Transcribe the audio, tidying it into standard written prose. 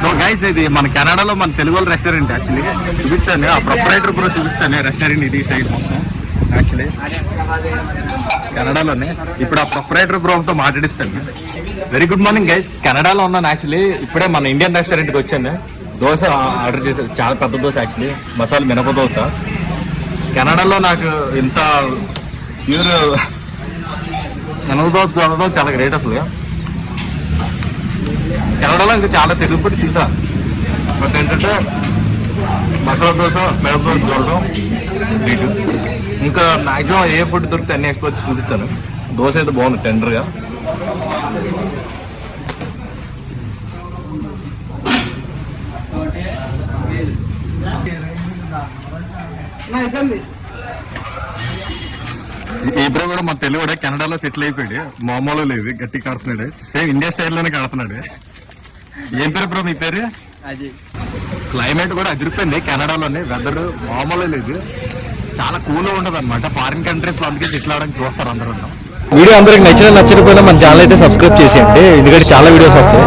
So guys ఇది మన కెనడాలో మన తెలుగు రెస్టారెంట్ యాక్చువల్లీ చూపిస్తాను. ఆ ప్రొపరైటర్ కూడా చూపిస్తాను రెస్టారెంట్ ఇది స్టైల్ మొత్తం యాక్చువల్లీ కెనడాలోనే. ఇప్పుడు ఆ ప్రొపరైటర్ బ్రోతో మాట్లాడిస్తాను. Very good morning guys. కెనడాలో ఉన్నాను యాక్చువల్లీ. ఇప్పుడే మన ఇండియన్ రెస్టారెంట్కి వచ్చాను. దోశ ఆర్డర్ చేశాను, చాలా పెద్ద దోశ యాక్చువల్లీ, మసాలా మినప దోశ. కెనడాలో నాకు ఇంత ప్యూర్ మినప దోశ చాలా గ్రేట్ అసలు. కెనడాలో ఇంకా చాలా తెలుగు ఫుడ్ చూసా, బట్ ఏంటంటే మసాలా దోశ మినప దోశ దొరకడం గ్రేట్. ఇంకా మ్యాక్సిమం ఏ ఫుడ్ దొరికితే అన్ని ఎక్స్పోర్ట్ చూపిస్తాను. దోశ అయితే బాగుంది టెండర్గా. ఇప్పుడు కూడా మా తెలుగు కూడా కెనడాలో సెటిల్ అయిపోయాడు. మామూలు లేదు, గట్టి కడుతున్నాడు. సేమ్ ఇండియా స్టైల్లోనే కడుతున్నాడు. ఏం పేరు బ్రో మీ పేరు? క్లైమేట్ కూడా అదిరిపోయింది కెనడాలోనే. వెదర్ మామూలు లేదు, చాలా కూల్గా ఉంటుంది అనమాట. ఫారిన్ కంట్రీస్ లో అందుకే సెటిల్ అవడానికి చూస్తారు అందరూ. వీడియో అందరికి నచ్చకపోయినా మన ఛానల్ అయితే సబ్స్క్రైబ్ చేసేయండి, ఎందుకంటే చాలా వీడియోస్ వస్తాయి.